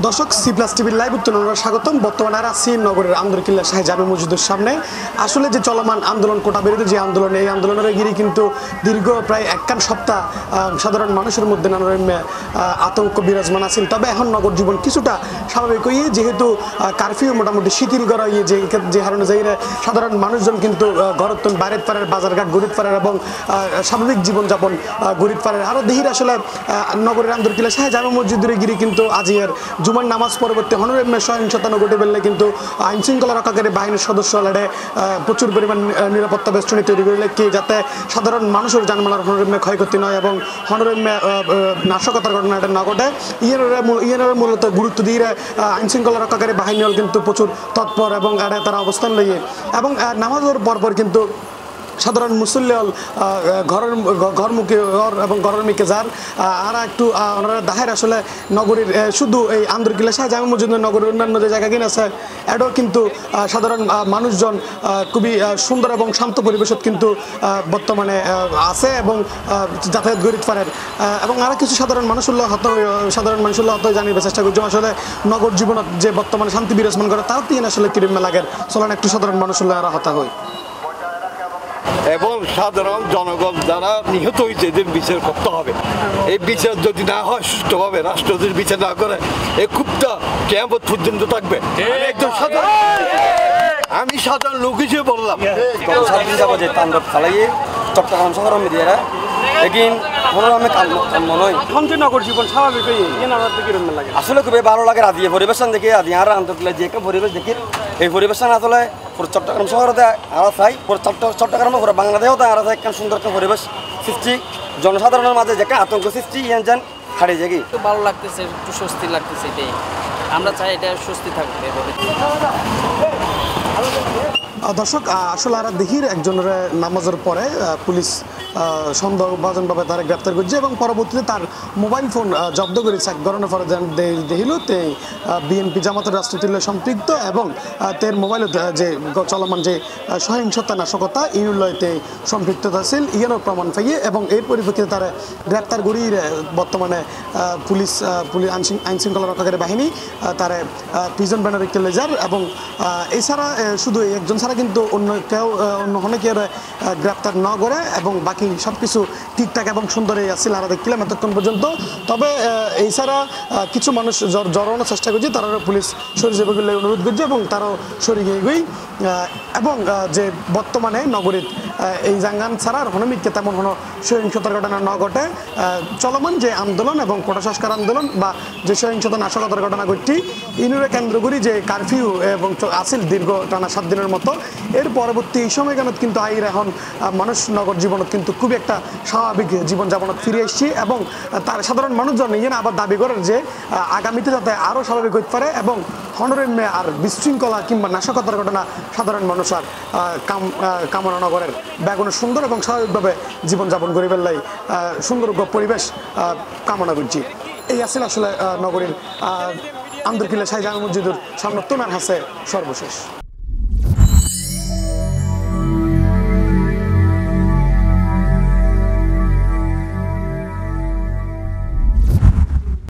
দর্শক C plus টিভির live উত্তোলনে স্বাগতম। বর্তমানে আছি নগরের আন্দরকিল্লা শাহী জামে মসজিদের সামনে। আসলে যে চলমান আন্দোলন, কোটা বিরোধী যে আন্দোলন, এই আন্দোলনের ঘিরে কিন্তু দীর্ঘ প্রায় একখান সপ্তাহ সাধারণ মানুষের মধ্যে নানা আতঙ্ক বিরাজমান আছে। তবে এখন নগর জীবন কিছুটা স্বাভাবিক হয়ে, যেহেতু কারফিউ মোটামুটি শিথিল করা হয়ে যে হারণে যাই সাধারণ মানুষজন কিন্তু ঘরতন বাইরের পারের বাজারঘাট গরিব পারের এবং স্বাভাবিক জীবনযাপন গরিব পারের আরও দেহির। আসলে নগরের আন্দরকিল্লা শাহী জামে মসজিদের ঘিরে কিন্তু আজিয়ার জুমার নামাজ পরবর্তী হনরেমে সহিংসতা ঘটে ফেললে কিন্তু আইন শৃঙ্খলা রক্ষাকারী বাহিনীর সদস্য লড়ে প্রচুর পরিমাণ নিরাপত্তা বেষ্টনী তৈরি করলে কি যাতে সাধারণ মানুষের জানমালের হনরেমে ক্ষয়ক্ষতি নয় এবং হনরেমে নাশকতার ঘটনাটা না ঘটে। ইয়ের মূলত গুরুত্ব দিয়ে আইন শৃঙ্খলা রক্ষাকারী বাহিনী কিন্তু প্রচুর তৎপর এবং তারা অবস্থান লইয়ে এবং নামাজের পরপর কিন্তু সাধারণ মুসল্লি ঘরমুখী এবং ঘরের মুখে যার আর একটু ওনারা দাহের আসলে নগরীর শুধু এই আন্দরকিল্লা শাহী জামে মসজিদ নগরের অন্যান্য যে জায়গা কিনে আছে এটাও কিন্তু সাধারণ মানুষজন খুবই সুন্দর এবং শান্ত পরিবেশত কিন্তু বর্তমানে আছে এবং যাতায়াত গরিব পারেন এবং আরও কিছু সাধারণ মানুষুল্লাহ হত জানিয়ে চেষ্টা করছি আসলে নগর জীবনত যে বর্তমানে শান্তি বিরাজমান করে তার তিন আসলে কিরিম মেলাগের চলেন একটু সাধারণ মানুষুল্লাহ আরা হতা হয় এবং সাধারণ জনগণ যারা নিহত হয়েছে এদের বিচার করতে হবে। এই বিচার যদি না হয় সুষ্ঠুভাবে, রাষ্ট্র যদি বিচার না করে এই ক্ষোভটা কিয়ামত পর্যন্ত থাকবে। একদম আমি সাধারণ লোক হিসেবে বললাম চট্টগ্রাম শহরের মিডিয়ারা এগিন মনোরমে কাম্য নয়। এখন যে নগর জীবন স্বাভাবিক হয়ে লাগে আসলে খুবই ভালো লাগে। আদি পরিবেশন দেখি আদি আর আন্তর্জাতিক যে পরিবেশ দেখি এই পরিবেশন আসলে পুরো চট্টগ্রাম শহরে আরো চাই, পুরো চট্টগ্রামে পুরো বাংলাদেশেও আরো চাই একটা সুন্দর একটা পরিবেশ সৃষ্টি, জনসাধারণের মাঝে যে আতঙ্ক সৃষ্টি ইয়ান যান হারিয়ে যাই। একটু ভালো লাগতেছে, একটু স্বস্তি লাগতেছে, এটাই আমরা চাই, এটা স্বস্তি থাকবে। দর্শক আসলে আর দেখির একজনের নামাজের পরে পুলিশ সন্দেহভাজনভাবে তারা গ্রেপ্তার করছে এবং পরবর্তীতে তার মোবাইল ফোন জব্দ করে চেক করানোর পরে দেখিল তে বিএনপি জামাতের রাজনীতির সম্পৃক্ত এবং তের মোবাইলে যে চলমান যে সহিংসতা নাশকতা ইউলয়তে সম্পৃক্ততা ছিল ইয়ানোর প্রমাণ পাইয়ে এবং এর পরিপ্রেক্ষিতে তারা গ্রেপ্তার করি বর্তমানে পুলিশ আইন শৃঙ্খলা রক্ষাকারী বাহিনী তারা প্রিজন ব্যানারে চলে যার এবং এছাড়া শুধু একজন ছাড়া কিন্তু অন্য অনেকের গ্রেপ্তার ন করে এবং বাকি সব কিছু ঠিকঠাক এবং সুন্দরই আসছিল আমরা দেখছিলাম এতক্ষণ পর্যন্ত। তবে এছাড়া কিছু মানুষ জড়ানোর চেষ্টা করছে, তারা পুলিশ সরিয়ে যাবে বলে অনুরোধ করছে এবং তারাও সরিয়ে গই এবং যে বর্তমানে নগরীর এই জাঙ্গান ছাড়ার হনমিককে তেমন কোনো সহিংসতার ঘটনা ন ঘটে। চলমান যে আন্দোলন এবং কোটা সংস্কার আন্দোলন বা যে সহিংসতা নাশকতার ঘটনা ঘটটি ইনুরে কেন্দ্র করি যে কারফিউ এবং আসিল দীর্ঘ টানা 7 দিনের মতো, এর পরবর্তী এই সময়গানত কিন্তু আইর এখন মানুষ নগর জীবনত কিন্তু খুবই একটা স্বাভাবিক জীবনযাপনত ফিরে এসছে এবং তার সাধারণ মানুষজন ইয়ে আবার দাবি করেন যে আগামীতে যাতে আরও স্বাভাবিক হতে পারে এবং হনরেমে আর বিশৃঙ্খলা কিংবা নাশকতার ঘটনা সাধারণ মানুষ আর কামনা নগরের ব্যাগুনে সুন্দর এবং স্বাভাবিকভাবে জীবনযাপন করি বেলায় সুন্দর পরিবেশ কামনা করছি। এই আসলে আসলে নগরীর আন্দরকিল্লা শাহী জামে মসজিদের সামনে তোনার হাসে সর্বশেষ।